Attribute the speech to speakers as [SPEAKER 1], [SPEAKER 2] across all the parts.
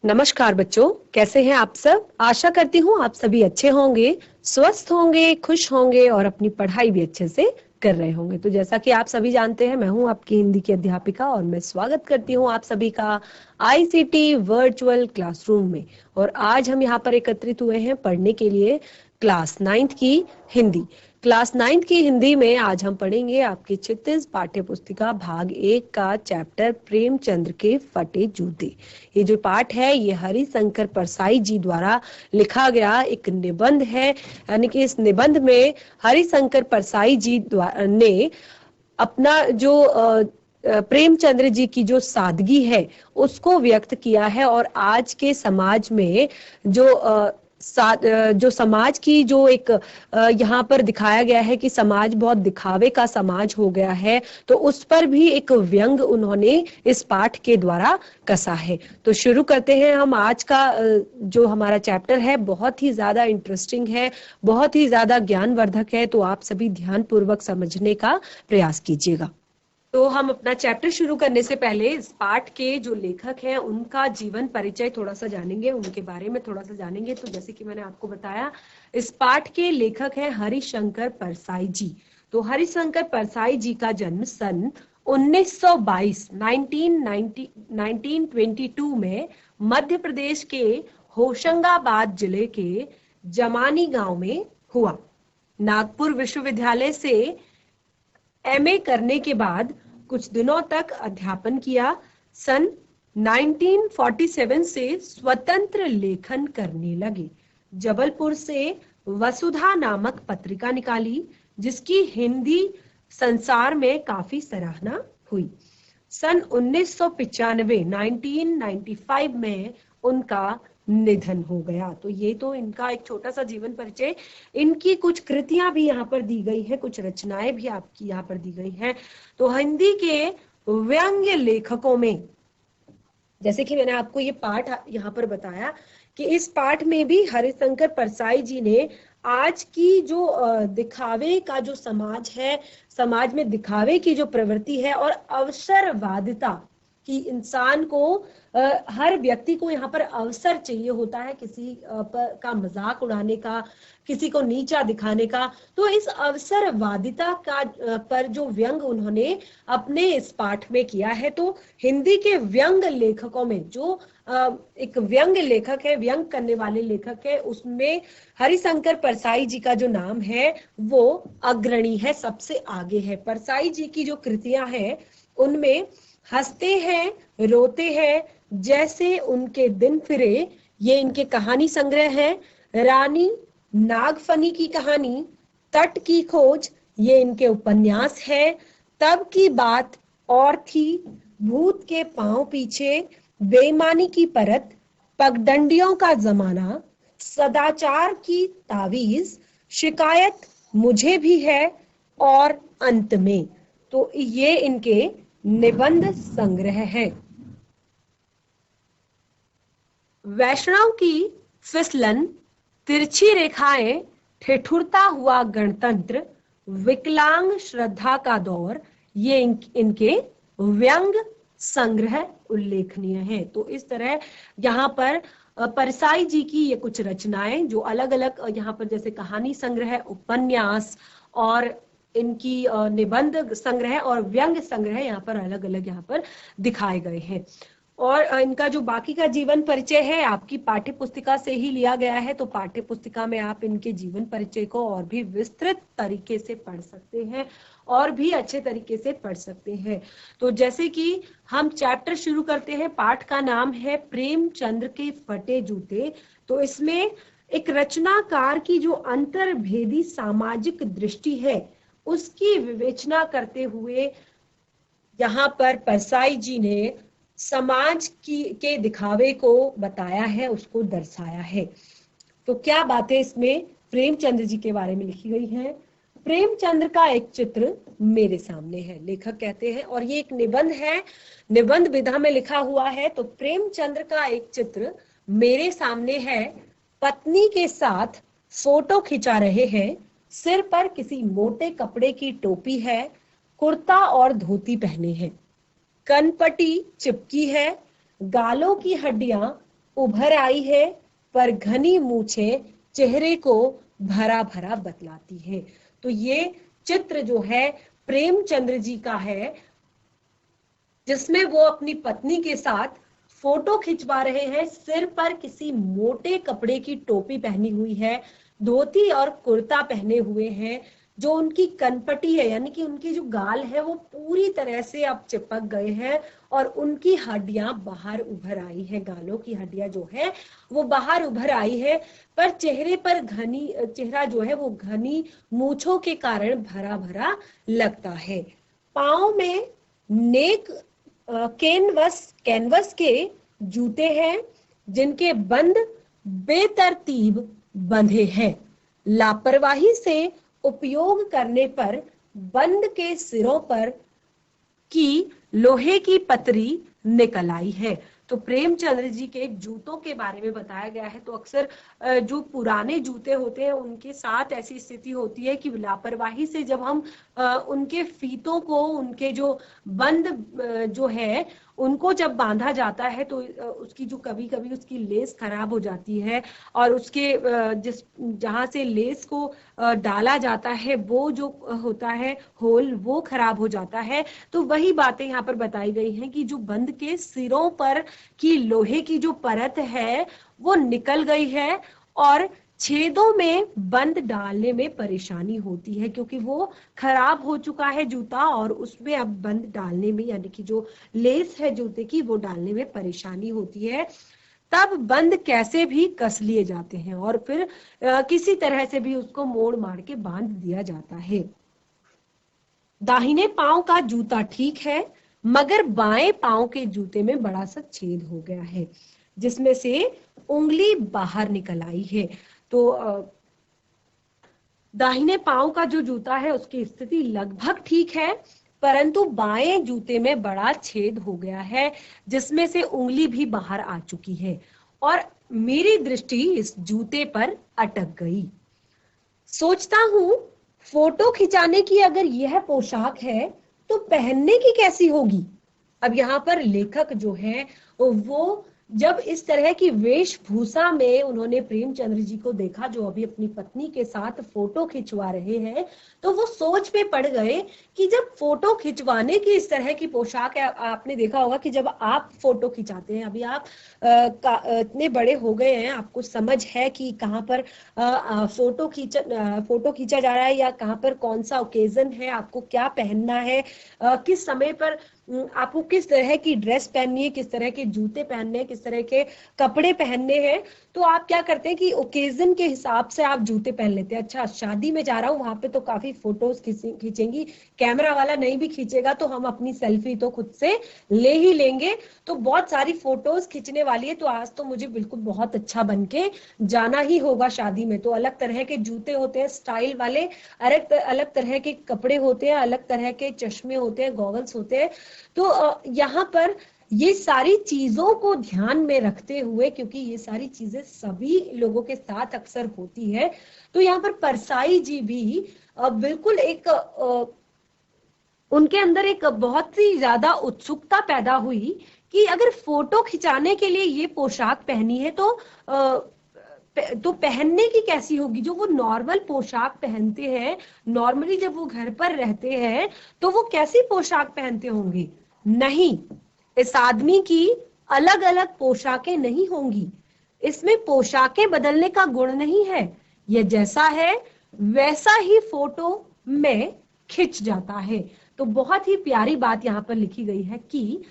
[SPEAKER 1] नमस्कार बच्चों, कैसे हैं आप सब। आशा करती हूँ आप सभी अच्छे होंगे, स्वस्थ होंगे, खुश होंगे और अपनी पढ़ाई भी अच्छे से कर रहे होंगे। तो जैसा कि आप सभी जानते हैं, मैं हूँ आपकी हिंदी की अध्यापिका और मैं स्वागत करती हूँ आप सभी का आईसीटी वर्चुअल क्लासरूम में। और आज हम यहाँ पर एकत्रित हुए हैं पढ़ने के लिए क्लास 9th की हिंदी। क्लास 9th की हिंदी में आज हम पढ़ेंगे आपकी क्षितिज पाठ्य पुस्तिका भाग 1 का चैप्टर प्रेमचंद्र के फटे जूते। ये जो पाठ है ये हरिशंकर परसाई जी द्वारा लिखा गया एक निबंध है। यानी कि इस निबंध में हरिशंकर परसाई जी ने अपना जो प्रेमचंद्र जी की जो सादगी है उसको व्यक्त किया है। और आज के समाज में जो समाज की जो एक यहाँ पर दिखाया गया है कि समाज बहुत दिखावे का समाज हो गया है, तो उस पर भी एक व्यंग उन्होंने इस पाठ के द्वारा कसा है। तो शुरू करते हैं हम आज का जो हमारा चैप्टर है, बहुत ही ज्यादा इंटरेस्टिंग है, बहुत ही ज्यादा ज्ञानवर्धक है। तो आप सभी ध्यान पूर्वक समझने का प्रयास कीजिएगा। तो हम अपना चैप्टर शुरू करने से पहले इस पाठ के जो लेखक हैं उनका जीवन परिचय थोड़ा सा जानेंगे, उनके बारे में थोड़ा सा जानेंगे। तो जैसे कि मैंने आपको बताया, इस पाठ के लेखक हैं हरिशंकर परसाई जी। तो हरिशंकर परसाई जी का जन्म सन 1922 1922 में मध्य प्रदेश के होशंगाबाद जिले के जमानी गांव में हुआ। नागपुर विश्वविद्यालय से एमए करने के बाद कुछ दिनों तक अध्यापन किया। सन 1947 से स्वतंत्र लेखन करने लगे। जबलपुर से वसुधा नामक पत्रिका निकाली, जिसकी हिंदी संसार में काफी सराहना हुई। सन 1995 में उनका निधन हो गया। तो ये तो इनका एक छोटा सा जीवन परिचय। इनकी कुछ कृतियां भी यहाँ पर दी गई है, कुछ रचनाएं भी आपकी यहाँ पर दी गई हैं। तो हिंदी के व्यंग्य लेखकों में, जैसे कि मैंने आपको ये पाठ यहाँ पर बताया कि इस पाठ में भी हरिशंकर परसाई जी ने आज की जो दिखावे का जो समाज है, समाज में दिखावे की जो प्रवृत्ति है और अवसरवादिता कि इंसान को हर व्यक्ति को यहाँ पर अवसर चाहिए होता है किसी का मजाक उड़ाने का, किसी को नीचा दिखाने का। तो इस अवसरवादिता का पर जो व्यंग उन्होंने अपने इस पाठ में किया है। तो हिंदी के व्यंग लेखकों में जो एक व्यंग लेखक है, व्यंग करने वाले लेखक है, उसमें हरिशंकर परसाई जी का जो नाम है वो अग्रणी है, सबसे आगे है। परसाई जी की जो कृतियां हैं उनमें हंसते हैं, रोते हैं, जैसे उनके दिन फिरे, ये इनके कहानी संग्रह है। रानी नागफनी की कहानी, तट की खोज, ये इनके उपन्यास है। तब की बात और थी, भूत के पांव पीछे, बेईमानी की परत, पगडंडियों का जमाना, सदाचार की तावीज, शिकायत मुझे भी है और अंत में। तो ये इनके निबंध संग्रह है। वैष्णव की फिसलन, तिरछी रेखाएं, ठिठुरता हुआ गणतंत्र, विकलांग श्रद्धा का दौर, ये इनके व्यंग संग्रह उल्लेखनीय है। तो इस तरह यहाँ पर परसाई जी की ये कुछ रचनाएं जो अलग अलग यहाँ पर जैसे कहानी संग्रह, उपन्यास और इनकी निबंध संग्रह और व्यंग संग्रह यहाँ पर अलग अलग यहाँ पर दिखाए गए हैं। और इनका जो बाकी का जीवन परिचय है आपकी पाठ्य पुस्तिका से ही लिया गया है। तो पाठ्य पुस्तिका में आप इनके जीवन परिचय को और भी विस्तृत तरीके से पढ़ सकते हैं और भी अच्छे तरीके से पढ़ सकते हैं। तो जैसे कि हम चैप्टर शुरू करते हैं, पाठ का नाम है प्रेमचंद्र के फटे जूते। तो इसमें एक रचनाकार की जो अंतर्भेदी सामाजिक दृष्टि है उसकी विवेचना करते हुए यहाँ पर परसाई जी ने समाज के दिखावे को बताया है, उसको दर्शाया है। तो क्या बातें इसमें प्रेमचंद्र जी के बारे में लिखी गई हैं। प्रेमचंद्र का एक चित्र मेरे सामने है, लेखक कहते हैं, और ये एक निबंध है, निबंध विधा में लिखा हुआ है। तो प्रेमचंद्र का एक चित्र मेरे सामने है। पत्नी के साथ फोटो खिंचा रहे हैं, सिर पर किसी मोटे कपड़े की टोपी है, कुर्ता और धोती पहने हैं, कनपटी चिपकी है, गालों की हड्डियां उभर आई है, पर घनी मूछें चेहरे को भरा भरा बतलाती है। तो ये चित्र जो है प्रेमचंद्र जी का है, जिसमें वो अपनी पत्नी के साथ फोटो खिंचवा रहे हैं। सिर पर किसी मोटे कपड़े की टोपी पहनी हुई है, धोती और कुर्ता पहने हुए हैं। जो उनकी कनपटी है, यानी कि उनकी जो गाल है, वो पूरी तरह से अब चिपक गए हैं और उनकी हड्डियां बाहर उभर आई है। गालों की हड्डियां जो है वो बाहर उभर आई है, पर चेहरे पर चेहरा जो है वो घनी मूछों के कारण भरा भरा लगता है। पाँव में नेक कैनवस के जूते हैं, जिनके बंद बेतरतीब बंधे हैं। लापरवाही से उपयोग करने पर बंद के सिरों पर की लोहे की पतरी निकल आई है। तो प्रेमचंद्र जी के जूतों के बारे में बताया गया है। तो अक्सर जो पुराने जूते होते हैं उनके साथ ऐसी स्थिति होती है कि लापरवाही से जब हम उनके फीतों को, उनके जो बंद जो है उनको जब बांधा जाता है तो उसकी जो कभी कभी उसकी लेस खराब हो जाती है, और उसके जहां से लेस को डाला जाता है वो जो होता है होल, वो खराब हो जाता है। तो वही बातें यहाँ पर बताई गई हैं कि जो बंद के सिरों पर की लोहे की जो परत है वो निकल गई है, और छेदों में बंद डालने में परेशानी होती है, क्योंकि वो खराब हो चुका है जूता, और उसमें अब बंद डालने में, यानी कि जो लेस है जूते की, वो डालने में परेशानी होती है। तब बंद कैसे भी कस लिए जाते हैं और फिर किसी तरह से भी उसको मोड़ मार के बांध दिया जाता है। दाहिने पांव का जूता ठीक है, मगर बाएं पांव के जूते में बड़ा सा छेद हो गया है, जिसमें से उंगली बाहर निकल आई है। तो दाहिने पांव का जो जूता है उसकी स्थिति लगभग ठीक है, परंतु बाएं जूते में बड़ा छेद हो गया है, जिसमें से उंगली भी बाहर आ चुकी है, और मेरी दृष्टि इस जूते पर अटक गई। सोचता हूं, फोटो खिंचाने की अगर यह पोशाक है तो पहनने की कैसी होगी। अब यहाँ पर लेखक जो है वो जब इस तरह की वेशभूषा में उन्होंने प्रेमचंद्र जी को देखा, जो अभी अपनी पत्नी के साथ फोटो खिंचवा रहे हैं, तो वो सोच में पड़ गए कि जब फोटो खिंचवाने की इस तरह की पोशाक है, आपने देखा होगा कि जब आप फोटो खिंचाते हैं, अभी आप इतने बड़े हो गए हैं, आपको समझ है कि कहाँ पर फोटो खींचा जा रहा है, या कहाँ पर कौन सा ओकेजन है, आपको क्या पहनना है, किस समय पर आपको किस तरह की ड्रेस पहननी है, किस तरह के जूते पहनने हैं, किस तरह के कपड़े पहनने हैं। तो आप क्या करते हैं कि ओकेजन के हिसाब से आप जूते पहन लेते हैं। अच्छा, शादी में जा रहा हूँ, वहां पे तो काफी फोटोज खींचेंगी, कैमरा वाला नहीं भी खींचेगा तो हम अपनी सेल्फी तो खुद से ले ही लेंगे। तो बहुत सारी फोटोज खींचने वाली है, तो आज तो मुझे बिल्कुल बहुत अच्छा बन के जाना ही होगा शादी में। तो अलग तरह के जूते होते हैं स्टाइल वाले, अलग तरह के कपड़े होते हैं, अलग तरह के चश्मे होते हैं, गॉगल्स होते हैं। तो यहाँ पर ये सारी चीजों को ध्यान में रखते हुए, क्योंकि ये सारी चीजें सभी लोगों के साथ अक्सर होती है, तो यहाँ पर परसाई जी भी बिल्कुल एक उनके अंदर एक बहुत ही ज्यादा उत्सुकता पैदा हुई कि अगर फोटो खिंचाने के लिए ये पोशाक पहनी है तो पहनने की कैसी होगी। जो वो नॉर्मल पोशाक पहनते हैं, नॉर्मली जब वो घर पर रहते हैं तो वो कैसी पोशाक पहनते होंगे। नहीं, इस आदमी की अलग अलग पोशाकें नहीं होंगी, इसमें पोशाकें बदलने का गुण नहीं है, ये जैसा है वैसा ही फोटो में खिंच जाता है। तो बहुत ही प्यारी बात यहाँ पर लिखी गई है कि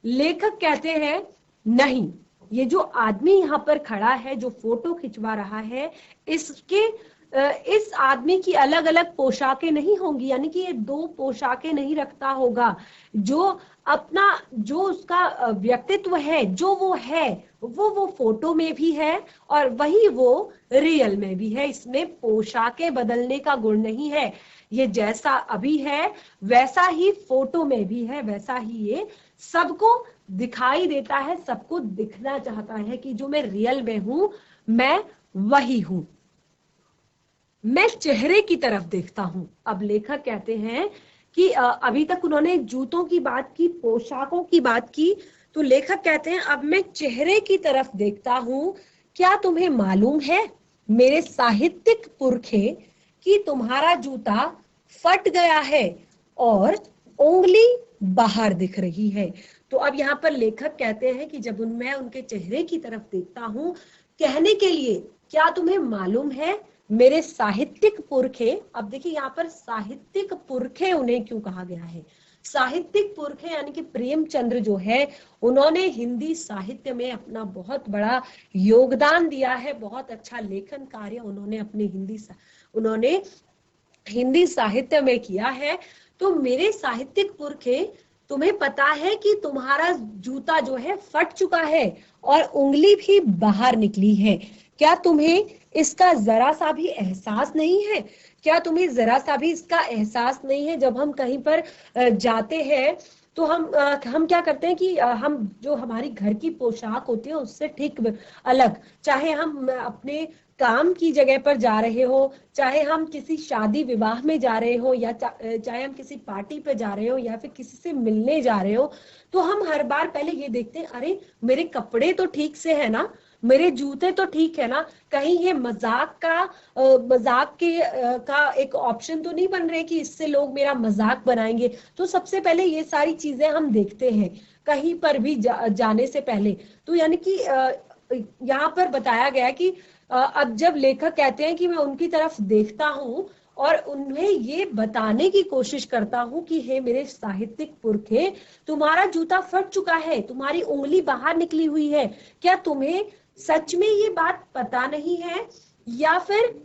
[SPEAKER 1] लेखक कहते हैं नहीं, ये जो आदमी यहाँ पर खड़ा है, जो फोटो खिंचवा रहा है, इस आदमी की अलग अलग पोशाकें नहीं होंगी, यानी कि ये दो पोशाकें नहीं रखता होगा। जो उसका व्यक्तित्व है, जो वो है, वो फोटो में भी है और वही वो रियल में भी है। इसमें पोशाकें बदलने का गुण नहीं है, ये जैसा अभी है वैसा ही फोटो में भी है, वैसा ही ये सबको दिखाई देता है, सबको दिखना चाहता है कि जो मैं रियल में हूं, मैं वही हूं, मैं चेहरे की तरफ देखता हूं। अब लेखक कहते हैं कि अभी तक उन्होंने जूतों की बात की, पोशाकों की बात की, तो लेखक कहते हैं अब मैं चेहरे की तरफ देखता हूं, क्या तुम्हें मालूम है मेरे साहित्यिक पुरखे कि तुम्हारा जूता फट गया है और उंगली बाहर दिख रही है। तो अब यहाँ पर लेखक कहते हैं कि जब मैं उनके चेहरे की तरफ देखता हूं, कहने के लिए क्या तुम्हें मालूम है मेरे साहित्यिक पुरखे। अब देखिए यहाँ पर साहित्यिक पुरखे उन्हें क्यों कहा गया है। साहित्यिक पुरखे यानी कि प्रेमचंद्र जो है उन्होंने हिंदी साहित्य में अपना बहुत बड़ा योगदान दिया है, बहुत अच्छा लेखन कार्य उन्होंने हिंदी साहित्य में किया है। तो मेरे साहित्यिक पुरखे, तुम्हें पता है कि तुम्हारा जूता जो है फट चुका है और उंगली भी बाहर निकली है। क्या तुम्हें इसका जरा सा भी एहसास नहीं है? क्या तुम्हें जरा सा भी इसका एहसास नहीं है? जब हम कहीं पर जाते हैं तो हम क्या करते हैं कि हम जो हमारी घर की पोशाक होती है उससे ठीक अलग, चाहे हम अपने काम की जगह पर जा रहे हो, चाहे हम किसी शादी विवाह में जा रहे हो, या चाहे हम किसी पार्टी पे जा रहे हो या फिर किसी से मिलने जा रहे हो, तो हम हर बार पहले ये देखते हैं, अरे मेरे कपड़े तो ठीक से है ना, मेरे जूते तो ठीक है ना, कहीं ये मजाक का एक ऑप्शन तो नहीं बन रहे कि इससे लोग मेरा मजाक बनाएंगे। तो सबसे पहले ये सारी चीजें हम देखते हैं कहीं पर भी जाने से पहले। तो यानी कि यहाँ पर बताया गया कि अब जब लेखक कहते हैं कि मैं उनकी तरफ देखता हूं और उन्हें ये बताने की कोशिश करता हूं कि हे मेरे साहित्यिक पुरखे, तुम्हारा जूता फट चुका है, तुम्हारी उंगली बाहर निकली हुई है, क्या तुम्हें सच में ये बात पता नहीं है, या फिर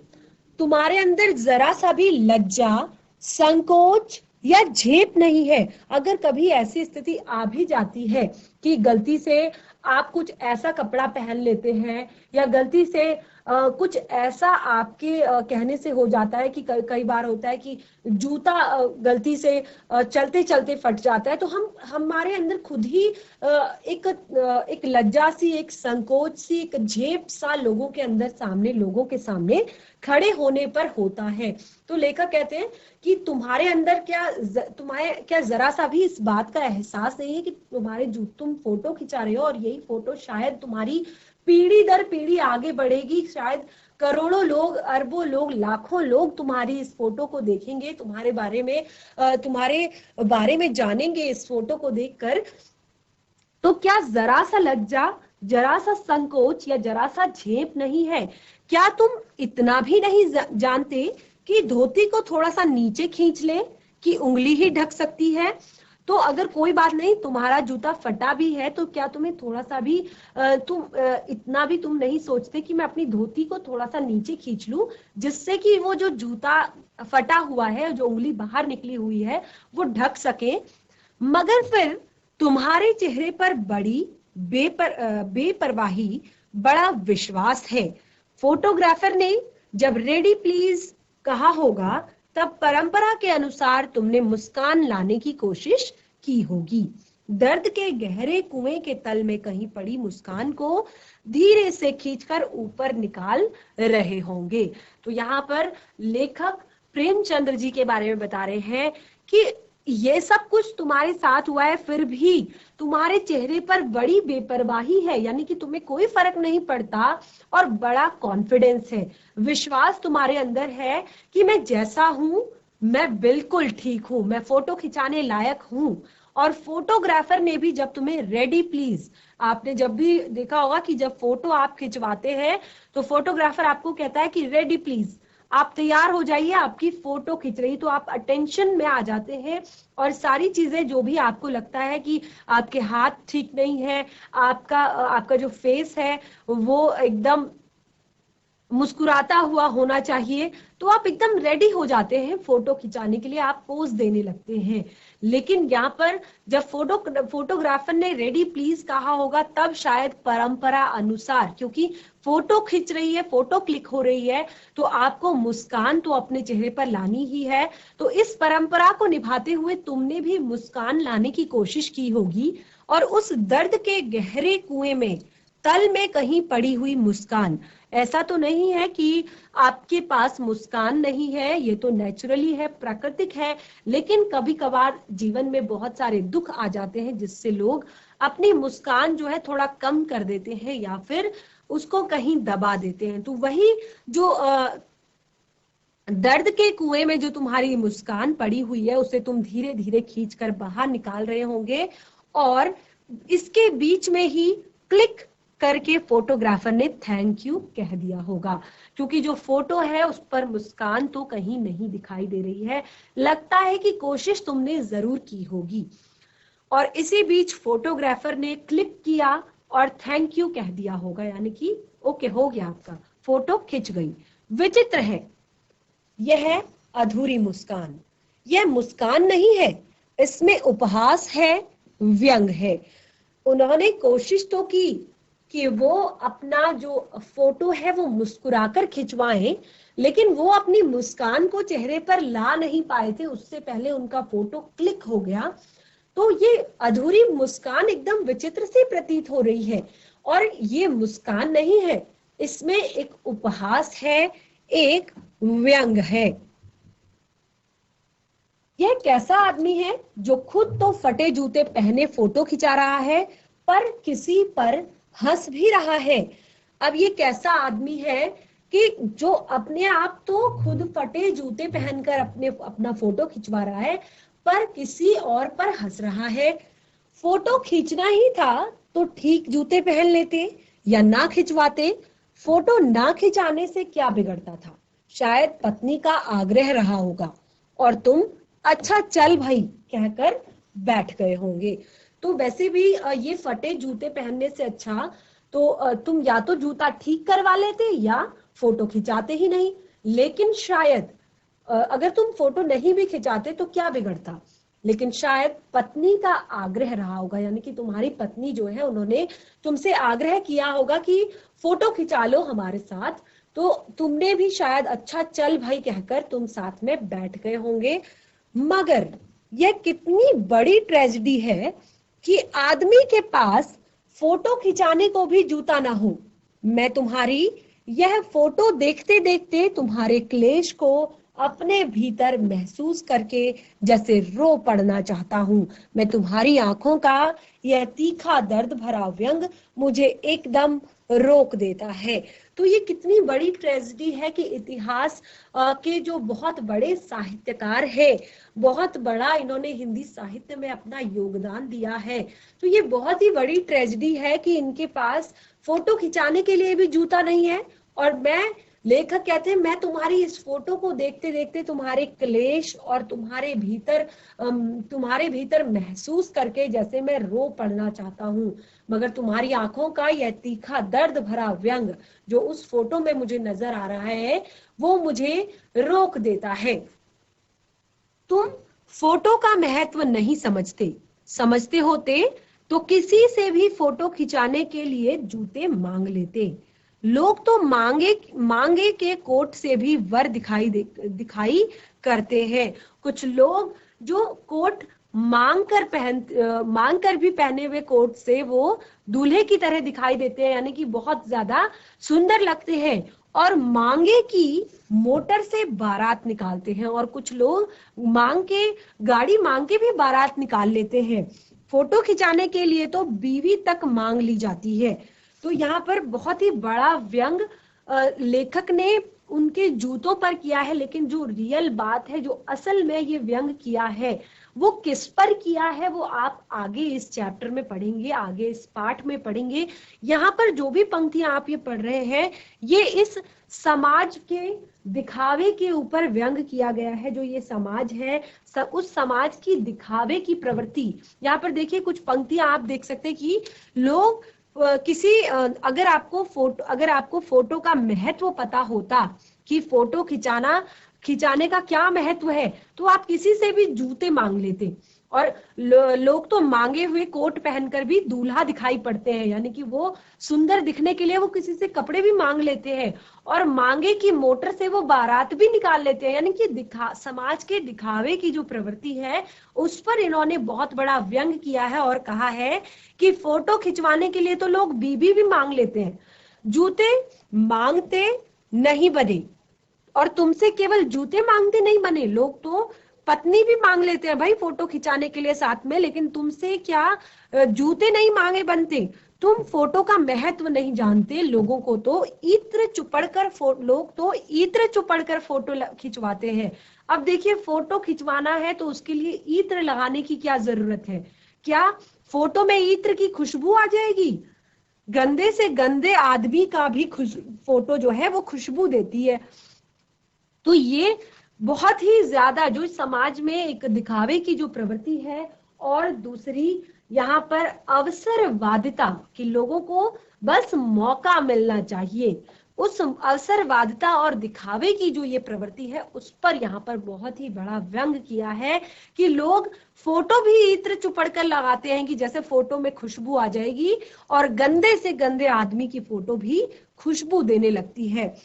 [SPEAKER 1] तुम्हारे अंदर जरा सा भी लज्जा, संकोच या झेप नहीं है। अगर कभी ऐसी स्थिति आ भी जाती है कि गलती से आप कुछ ऐसा कपड़ा पहन लेते हैं या गलती से कुछ ऐसा आपके कहने से हो जाता है कि कई बार होता है कि जूता गलती से चलते चलते फट जाता है, तो हमारे अंदर खुद ही एक लज्जा सी, एक संकोच सी, एक झेप सा लोगों के सामने खड़े होने पर होता है। तो लेखक कहते हैं कि तुम्हारे अंदर क्या जरा सा भी इस बात का एहसास नहीं है कि तुम फोटो खिंचा रहे हो और यही फोटो शायद तुम्हारी पीढ़ी दर पीढ़ी आगे बढ़ेगी, शायद करोड़ों लोग, अरबों लोग, लाखों लोग तुम्हारी इस फोटो को देखेंगे, तुम्हारे बारे में जानेंगे इस फोटो को देखकर। तो क्या जरा सा लज्जा, जरा सा संकोच या जरा सा झेप नहीं है? क्या तुम इतना भी नहीं जानते कि धोती को थोड़ा सा नीचे खींच ले कि उंगली ही ढक सकती है? तो अगर कोई बात नहीं, तुम्हारा जूता फटा भी है, तो क्या तुम्हें थोड़ा सा भी इतना भी तुम नहीं सोचते कि मैं अपनी धोती को थोड़ा सा नीचे खींच लूं, जिससे कि वो जो जूता फटा हुआ है, जो उंगली बाहर निकली हुई है, वो ढक सके। मगर फिर तुम्हारे चेहरे पर बड़ी बेपरवाही, बड़ा विश्वास है। फोटोग्राफर ने जब रेडी प्लीज कहा होगा, तब परंपरा के अनुसार तुमने मुस्कान लाने की कोशिश की होगी। दर्द के गहरे कुएं के तल में कहीं पड़ी मुस्कान को धीरे से खींचकर ऊपर निकाल रहे होंगे। तो यहाँ पर लेखक प्रेमचंद्र जी के बारे में बता रहे हैं कि ये सब कुछ तुम्हारे साथ हुआ है, फिर भी तुम्हारे चेहरे पर बड़ी बेपरवाही है, यानी कि तुम्हें कोई फर्क नहीं पड़ता और बड़ा कॉन्फिडेंस है, विश्वास तुम्हारे अंदर है कि मैं जैसा हूं मैं बिल्कुल ठीक हूं, मैं फोटो खिंचाने लायक हूं। और फोटोग्राफर ने भी जब तुम्हें रेडी प्लीज, आपने जब भी देखा होगा कि जब फोटो आप खिंचवाते हैं तो फोटोग्राफर आपको कहता है कि रेडी प्लीज, आप तैयार हो जाइए, आपकी फोटो खिंच रही, तो आप अटेंशन में आ जाते हैं और सारी चीजें जो भी आपको लगता है कि आपके हाथ ठीक नहीं है, आपका जो फेस है वो एकदम मुस्कुराता हुआ होना चाहिए, तो आप एकदम रेडी हो जाते हैं फोटो खिंचाने के लिए, आप पोज देने लगते हैं। लेकिन यहाँ पर जब फोटोग्राफर ने रेडी प्लीज कहा होगा, तब शायद परंपरा अनुसार, क्योंकि फोटो खिंच रही है, फोटो क्लिक हो रही है, तो आपको मुस्कान तो अपने चेहरे पर लानी ही है। तो इस परंपरा को निभाते हुए तुमने भी मुस्कान लाने की कोशिश की होगी और उस दर्द के गहरे कुएं में तल में कहीं पड़ी हुई मुस्कान। ऐसा तो नहीं है कि आपके पास मुस्कान नहीं है, ये तो नेचुरली है, प्राकृतिक है, लेकिन कभी कभार जीवन में बहुत सारे दुख आ जाते हैं जिससे लोग अपनी मुस्कान जो है थोड़ा कम कर देते हैं या फिर उसको कहीं दबा देते हैं। तो वही जो दर्द के कुएं में जो तुम्हारी मुस्कान पड़ी हुई है उसे तुम धीरे धीरे खींचकर बाहर निकाल रहे होंगे, और इसके बीच में ही क्लिक करके फोटोग्राफर ने थैंक यू कह दिया होगा, क्योंकि जो फोटो है उस पर मुस्कान तो कहीं नहीं दिखाई दे रही है। लगता है कि कोशिश तुमने जरूर की होगी। और इसी बीच फोटोग्राफर ने क्लिक किया और थैंक यू कह दिया होगा, यानी कि ओके हो गया, आपका फोटो खिंच गई। विचित्र है, यह अधूरी मुस्कान, यह मुस्कान नहीं है, इसमें उपहास है, व्यंग है। उन्होंने कोशिश तो की कि वो अपना जो फोटो है वो मुस्कुराकर खिंचवाएं, लेकिन वो अपनी मुस्कान को चेहरे पर ला नहीं पाए थे, उससे पहले उनका फोटो क्लिक हो गया। तो ये अधूरी मुस्कान एकदम विचित्र सी प्रतीत हो रही है, और ये मुस्कान नहीं है, इसमें एक उपहास है, एक व्यंग है। यह कैसा आदमी है जो खुद तो फटे जूते पहने फोटो खिंचा रहा है पर किसी पर हंस भी रहा है। अब ये कैसा आदमी है कि जो अपने आप तो खुद फटे जूते पहनकर अपना फोटो खिंचवा रहा है पर किसी और पर हंस रहा है। फोटो खींचना ही था तो ठीक जूते पहन लेते या ना खिंचवाते। फोटो ना खिंचाने से क्या बिगड़ता था, शायद पत्नी का आग्रह रहा होगा और तुम अच्छा चल भाई कहकर बैठ गए होंगे। तो वैसे भी ये फटे जूते पहनने से अच्छा तो तुम या तो जूता ठीक करवा लेते या फोटो खिंचाते ही नहीं। लेकिन शायद अगर तुम फोटो नहीं भी खिंचाते तो क्या बिगड़ता, लेकिन शायद पत्नी का आग्रह रहा होगा, यानी कि तुम्हारी पत्नी जो है उन्होंने तुमसे आग्रह किया होगा कि फोटो खिंचा लो हमारे साथ, तो तुमने भी शायद अच्छा चल भाई कहकर तुम साथ में बैठ गए होंगे। मगर यह कितनी बड़ी ट्रेजेडी है कि आदमी के पास फोटो खिंचाने को भी जूता ना हो। मैं तुम्हारी यह फोटो देखते देखते तुम्हारे क्लेश को अपने भीतर महसूस करके जैसे रो पड़ना चाहता हूं। मैं तुम्हारी आंखों का यह तीखा दर्द भरा व्यंग मुझे एकदम रोक देता है। तो ये कितनी बड़ी ट्रेजेडी है कि इतिहास के जो बहुत बड़े साहित्यकार है, बहुत बड़ा इन्होंने हिंदी साहित्य में अपना योगदान दिया है, तो ये बहुत ही बड़ी ट्रेजेडी है कि इनके पास फोटो खिंचाने के लिए भी जूता नहीं है। और लेखक कहते हैं मैं तुम्हारी इस फोटो को देखते देखते तुम्हारे क्लेश और तुम्हारे भीतर महसूस करके जैसे मैं रो पड़ना चाहता हूं, मगर तुम्हारी आंखों का यह तीखा दर्द भरा व्यंग जो उस फोटो में मुझे नजर आ रहा है वो मुझे रोक देता है। तुम फोटो का महत्व नहीं समझते, समझते होते तो किसी से भी फोटो खिंचाने के लिए जूते मांग लेते। लोग तो मांगे के कोट से भी वर दिखाई करते हैं। कुछ लोग जो कोट मांग कर भी पहने हुए कोट से वो दूल्हे की तरह दिखाई देते हैं, यानी कि बहुत ज्यादा सुंदर लगते हैं, और मांगे की मोटर से बारात निकालते हैं। और कुछ लोग गाड़ी मांग के भी बारात निकाल लेते हैं। फोटो खिंचाने के लिए तो बीवी तक मांग ली जाती है। तो यहाँ पर बहुत ही बड़ा व्यंग लेखक ने उनके जूतों पर किया है, लेकिन जो रियल बात है, जो असल में ये व्यंग किया है वो किस पर किया है वो आप आगे इस चैप्टर में पढ़ेंगे, आगे इस पाठ में पढ़ेंगे। यहाँ पर जो भी पंक्तियां आप ये पढ़ रहे हैं ये इस समाज के दिखावे के ऊपर व्यंग किया गया है। जो ये समाज है उस समाज की दिखावे की प्रवृत्ति। यहाँ पर देखिए कुछ पंक्तियां आप देख सकते हैं कि लोग अगर आपको फोटो का महत्व पता होता कि फोटो खिंचाने का क्या महत्व है, तो आप किसी से भी जूते मांग लेते। और लोग तो मांगे हुए कोट पहनकर भी दूल्हा दिखाई पड़ते हैं, यानी कि वो सुंदर दिखने के लिए वो किसी से कपड़े भी मांग लेते हैं, और मांगे की मोटर से वो बारात भी निकाल लेते हैं। यानी कि समाज के दिखावे की जो प्रवृत्ति है उस पर इन्होंने बहुत बड़ा व्यंग किया है और कहा है कि फोटो खिंचवाने के लिए तो लोग बीबी भी मांग लेते हैं, जूते मांगते नहीं बने। और तुमसे केवल जूते मांगते नहीं बने, लोग तो पत्नी भी मांग लेते हैं भाई फोटो खिंचाने के लिए साथ में, लेकिन तुमसे क्या जूते नहीं मांगे बनते। तुम फोटो का महत्व नहीं जानते। लोगों को तो इत्र चुपड़कर लोग तो इत्र चुपड़कर फोटो खिंचवाते हैं। अब देखिए, फोटो खिंचवाना है तो उसके लिए इत्र लगाने की क्या जरूरत है? क्या फोटो में इत्र की खुशबू आ जाएगी? गंदे से गंदे आदमी का भी फोटो जो है वो खुशबू देती है। तो ये बहुत ही ज्यादा जो समाज में एक दिखावे की जो प्रवृत्ति है, और दूसरी यहाँ पर अवसरवादिता कि लोगों को बस मौका मिलना चाहिए, उस अवसरवादिता और दिखावे की जो ये प्रवृत्ति है उस पर यहाँ पर बहुत ही बड़ा व्यंग किया है कि लोग फोटो भी इत्र चुपड़ कर लगाते हैं कि जैसे फोटो में खुशबू आ जाएगी, और गंदे से गंदे आदमी की फोटो भी खुशबू देने लगती है।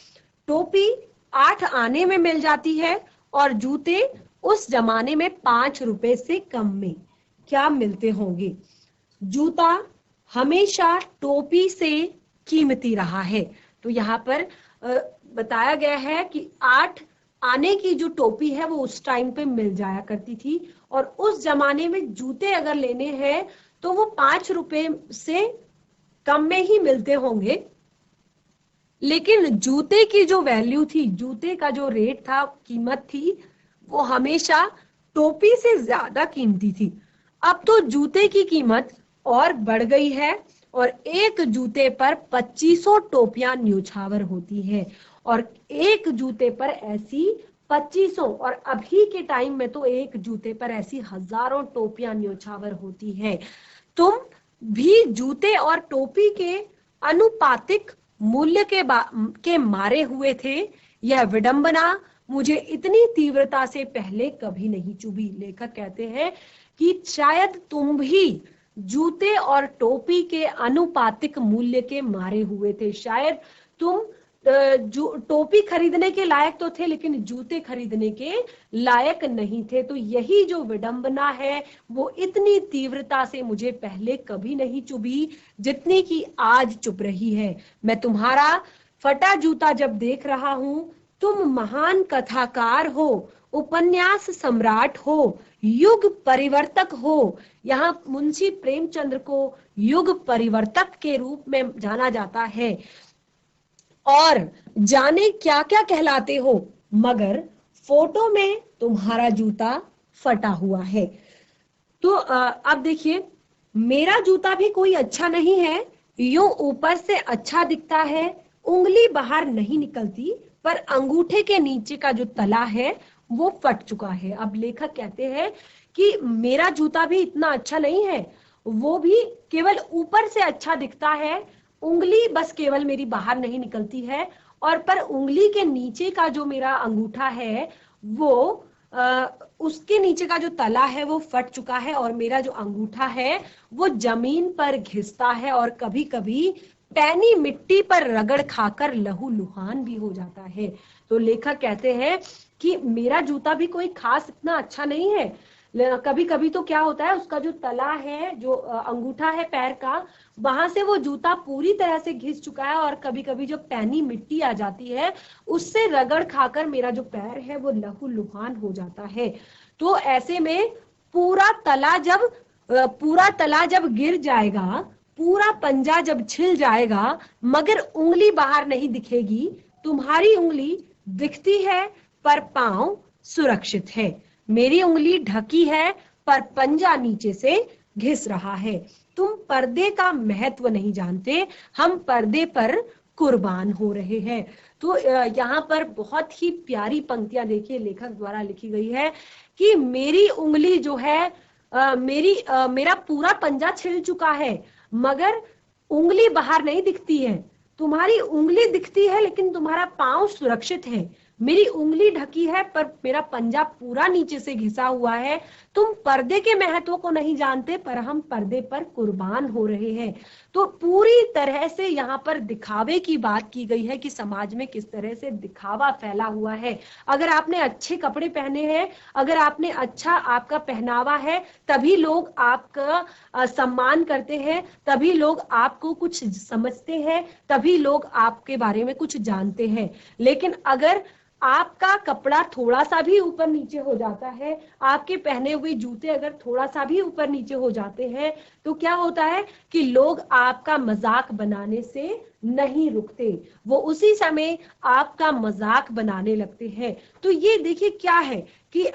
[SPEAKER 1] टोपी 8 आने में मिल जाती है, और जूते उस जमाने में 5 रुपए से कम में क्या मिलते होंगे। जूता हमेशा टोपी से कीमती रहा है। तो यहाँ पर बताया गया है कि 8 आने की जो टोपी है वो उस टाइम पे मिल जाया करती थी, और उस जमाने में जूते अगर लेने हैं तो वो 5 रुपए से कम में ही मिलते होंगे। लेकिन जूते की जो वैल्यू थी, जूते का जो रेट था, कीमत थी, वो हमेशा टोपी से ज्यादा कीमती थी। अब तो जूते की कीमत और बढ़ गई है, और एक जूते पर 2500 टोपियां न्योछावर होती है, और एक जूते पर ऐसी 2500, और अभी के टाइम में तो एक जूते पर ऐसी हजारों टोपियां न्योछावर होती है। तुम भी जूते और टोपी के अनुपातिक मूल्य के मारे हुए थे। यह विडंबना मुझे इतनी तीव्रता से पहले कभी नहीं चुभी। लेखक कहते हैं कि शायद तुम भी जूते और टोपी के अनुपातिक मूल्य के मारे हुए थे। शायद तुम टोपी खरीदने के लायक तो थे, लेकिन जूते खरीदने के लायक नहीं थे। तो यही जो विडंबना है वो इतनी तीव्रता से मुझे पहले कभी नहीं चुभी जितनी कि आज चुभ रही है। मैं तुम्हारा फटा जूता जब देख रहा हूं, तुम महान कथाकार हो, उपन्यास सम्राट हो, युग परिवर्तक हो। यहाँ मुंशी प्रेमचंद्र को युग परिवर्तक के रूप में जाना जाता है, और जाने क्या क्या कहलाते हो, मगर फोटो में तुम्हारा जूता फटा हुआ है। तो अब देखिए, मेरा जूता भी कोई अच्छा नहीं है, यूं ऊपर से अच्छा दिखता है, उंगली बाहर नहीं निकलती, पर अंगूठे के नीचे का जो तला है वो फट चुका है। अब लेखक कहते हैं कि मेरा जूता भी इतना अच्छा नहीं है, वो भी केवल ऊपर से अच्छा दिखता है, उंगली बस केवल मेरी बाहर नहीं निकलती है, और पर उंगली के नीचे का जो मेरा अंगूठा है वो उसके नीचे का जो तला है वो फट चुका है, और मेरा जो अंगूठा है वो जमीन पर घिसता है, और कभी कभी पैनी मिट्टी पर रगड़ खाकर लहू लुहान भी हो जाता है। तो लेखक कहते हैं कि मेरा जूता भी कोई खास इतना अच्छा नहीं है। कभी कभी तो क्या होता है, उसका जो तला है, जो अंगूठा है पैर का, वहां से वो जूता पूरी तरह से घिस चुका है, और कभी कभी जो पैनी मिट्टी आ जाती है उससे रगड़ खाकर मेरा जो पैर है वो लहू लुहान हो जाता है। तो ऐसे में पूरा तला जब गिर जाएगा, पूरा पंजा जब छिल जाएगा, मगर उंगली बाहर नहीं दिखेगी। तुम्हारी उंगली दिखती है पर पांव सुरक्षित है, मेरी उंगली ढकी है पर पंजा नीचे से घिस रहा है। तुम पर्दे का महत्व नहीं जानते, हम पर्दे पर कुर्बान हो रहे हैं। तो यहाँ पर बहुत ही प्यारी पंक्तियां देखिए लेखक द्वारा लिखी गई है कि मेरी उंगली जो है, मेरा पूरा पंजा छिल चुका है, मगर उंगली बाहर नहीं दिखती है। तुम्हारी उंगली दिखती है लेकिन तुम्हारा पांव सुरक्षित है, मेरी उंगली ढकी है पर मेरा पंजा पूरा नीचे से घिसा हुआ है। तुम पर्दे के महत्व को नहीं जानते पर हम पर्दे पर कुर्बान हो रहे हैं। तो पूरी तरह से यहाँ पर दिखावे की बात की गई है कि समाज में किस तरह से दिखावा फैला हुआ है। अगर आपने अच्छे कपड़े पहने हैं, अगर आपने अच्छा आपका पहनावा है, तभी लोग आपका सम्मान करते हैं, तभी लोग आपको कुछ समझते हैं, तभी लोग आपके बारे में कुछ जानते हैं। लेकिन अगर आपका कपड़ा थोड़ा सा भी ऊपर नीचे हो जाता है, आपके पहने हुए जूते अगर थोड़ा सा भी ऊपर नीचे हो जाते हैं, तो क्या होता है कि लोग आपका मजाक बनाने से नहीं रुकते, वो उसी समय आपका मजाक बनाने लगते हैं। तो ये देखिए क्या है कि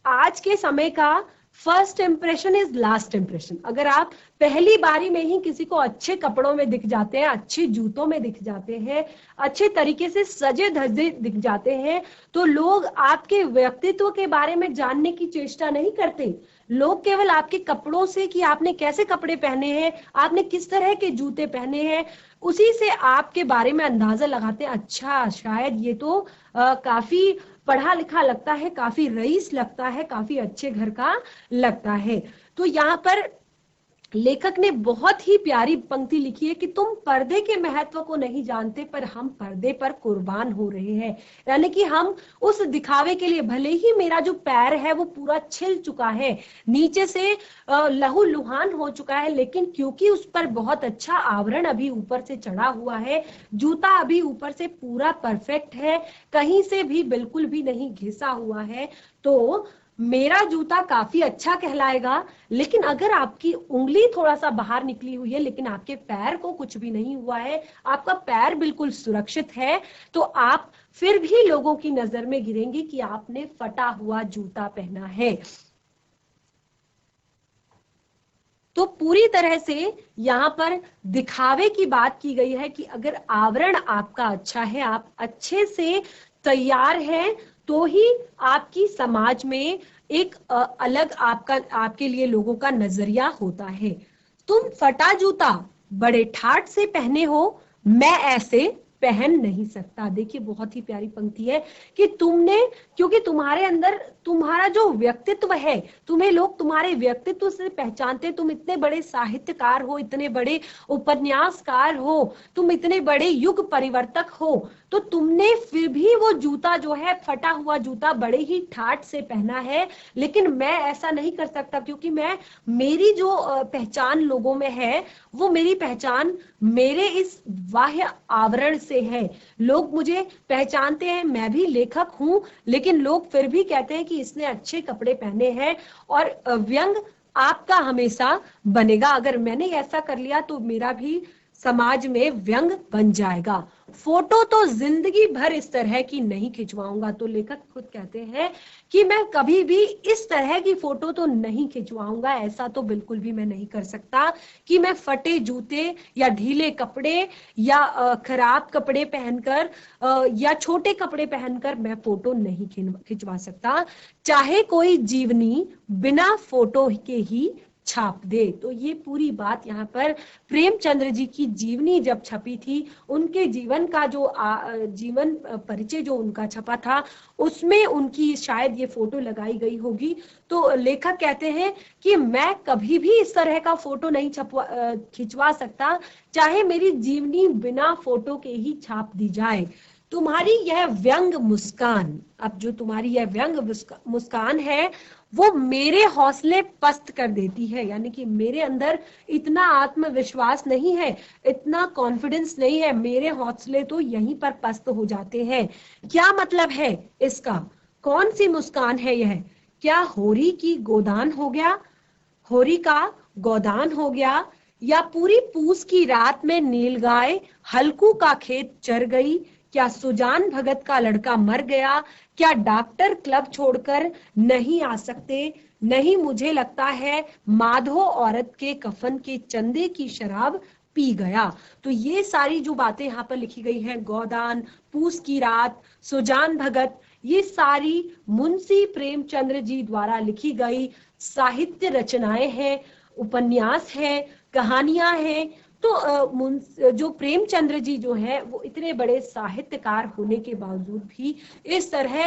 [SPEAKER 1] आज के समय का first impression is last impression. अगर आप पहली बारी में ही किसी को अच्छे कपड़ों में दिख जाते हैं, अच्छे जूतों में दिख जाते हैं, अच्छे तरीके से सजे धजे दिख जाते हैं, तो लोग आपके व्यक्तित्व के बारे में जानने की चेष्टा नहीं करते। लोग केवल आपके कपड़ों से, कि आपने कैसे कपड़े पहने हैं, आपने किस तरह के जूते पहने हैं, उसी से आपके बारे में अंदाजा लगाते हैं। अच्छा, शायद ये तो काफी पढ़ा लिखा लगता है, काफी रईस लगता है, काफी अच्छे घर का लगता है। तो यहाँ पर लेखक ने बहुत ही प्यारी पंक्ति लिखी है कि तुम पर्दे के महत्व को नहीं जानते पर हम पर्दे पर कुर्बान हो रहे हैं। यानी कि हम उस दिखावे के लिए, भले ही मेरा जो पैर है वो पूरा छिल चुका है, नीचे से लहू लुहान हो चुका है, लेकिन क्योंकि उस पर बहुत अच्छा आवरण अभी ऊपर से चढ़ा हुआ है, जूता अभी ऊपर से पूरा परफेक्ट है, कहीं से भी बिल्कुल भी नहीं घिसा हुआ है, तो मेरा जूता काफी अच्छा कहलाएगा। लेकिन अगर आपकी उंगली थोड़ा सा बाहर निकली हुई है, लेकिन आपके पैर को कुछ भी नहीं हुआ है, आपका पैर बिल्कुल सुरक्षित है, तो आप फिर भी लोगों की नजर में गिरेंगे कि आपने फटा हुआ जूता पहना है। तो पूरी तरह से यहाँ पर दिखावे की बात की गई है कि अगर आवरण आपका अच्छा है, आप अच्छे से तैयार हैं, तो ही आपकी समाज में एक अलग आपके लिए लोगों का नजरिया होता है। तुम फटा जूता बड़े ठाट से पहने हो, मैं ऐसे पहन नहीं सकता। देखिए बहुत ही प्यारी पंक्ति है कि तुमने, क्योंकि तुम्हारे अंदर तुम्हारा जो व्यक्तित्व है, तुम्हें लोग तुम्हारे व्यक्तित्व से पहचानते, तुम इतने बड़े साहित्यकार हो, इतने बड़े उपन्यासकार हो, तुम इतने बड़े युग परिवर्तक हो, तो तुमने फिर भी वो जूता जो है, फटा हुआ जूता बड़े ही ठाट से पहना है। लेकिन मैं ऐसा नहीं कर सकता, क्योंकि मेरी जो पहचान लोगों में है, वो मेरी पहचान मेरे इस बाह्य आवरण से है। लोग मुझे पहचानते हैं, मैं भी लेखक हूं, लेकिन लोग फिर भी कहते हैं कि इसने अच्छे कपड़े पहने हैं। और व्यंग आपका हमेशा बनेगा। अगर मैंने ऐसा कर लिया तो मेरा भी समाज में व्यंग बन जाएगा। फोटो तो जिंदगी भर इस तरह की नहीं खिंचवाऊंगा। तो लेखक खुद कहते हैं कि मैं कभी भी इस तरह की फोटो तो नहीं खिंचवाऊंगा, ऐसा तो बिल्कुल भी मैं नहीं कर सकता कि मैं फटे जूते या ढीले कपड़े या खराब कपड़े पहनकर या छोटे कपड़े पहनकर मैं फोटो नहीं खिंचवा सकता, चाहे कोई जीवनी बिना फोटो के ही छाप दे। तो ये पूरी बात यहाँ पर प्रेमचंद्र जी की जीवनी जब छपी थी, उनके जीवन का जो जीवन परिचय जो उनका छपा था, उसमें उनकी शायद ये फोटो लगाई गई होगी। तो लेखक कहते हैं कि मैं कभी भी इस तरह का फोटो नहीं खिंचवा सकता, चाहे मेरी जीवनी बिना फोटो के ही छाप दी जाए। तुम्हारी यह व्यंग मुस्कान, अब जो तुम्हारी यह व्यंग मुस्कान है, वो मेरे हौसले पस्त कर देती है। यानी कि मेरे अंदर इतना आत्मविश्वास नहीं है, इतना कॉन्फिडेंस नहीं है, मेरे हौसले तो यहीं पर पस्त हो जाते हैं। क्या मतलब है इसका? कौन सी मुस्कान है यह? क्या होरी की गोदान हो गया, होरी का गोदान हो गया, या पूरी पूस की रात में नीलगाय हल्कू का खेत चर गई? क्या सुजान भगत का लड़का मर गया? क्या डॉक्टर क्लब छोड़कर नहीं आ सकते? नहीं, मुझे लगता है माधो औरत के कफन के चंदे की शराब पी गया। तो ये सारी जो बातें यहाँ पर लिखी गई हैं, गोदान, पूस की रात, सुजान भगत, ये सारी मुंशी प्रेमचंद्र जी द्वारा लिखी गई साहित्य रचनाएं हैं, उपन्यास है, कहानियां हैं, तो जो प्रेमचंद्र जी जो है वो इतने बड़े साहित्यकार होने के बावजूद भी इस तरह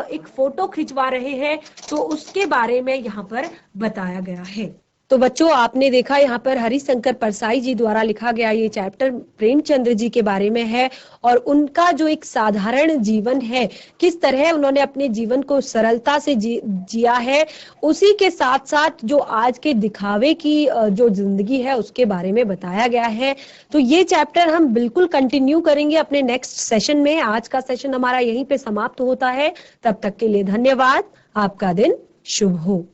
[SPEAKER 1] एक फोटो खिंचवा रहे हैं, तो उसके बारे में यहाँ पर बताया गया है। तो बच्चों, आपने देखा यहाँ पर हरिशंकर परसाई जी द्वारा लिखा गया ये चैप्टर प्रेमचंद्र जी के बारे में है, और उनका जो एक साधारण जीवन है, किस तरह उन्होंने अपने जीवन को सरलता से जिया है, उसी के साथ साथ जो आज के दिखावे की जो जिंदगी है उसके बारे में बताया गया है। तो ये चैप्टर हम बिल्कुल कंटिन्यू करेंगे अपने नेक्स्ट सेशन में। आज का सेशन हमारा यहीं पे समाप्त होता है। तब तक के लिए धन्यवाद। आपका दिन शुभ हो।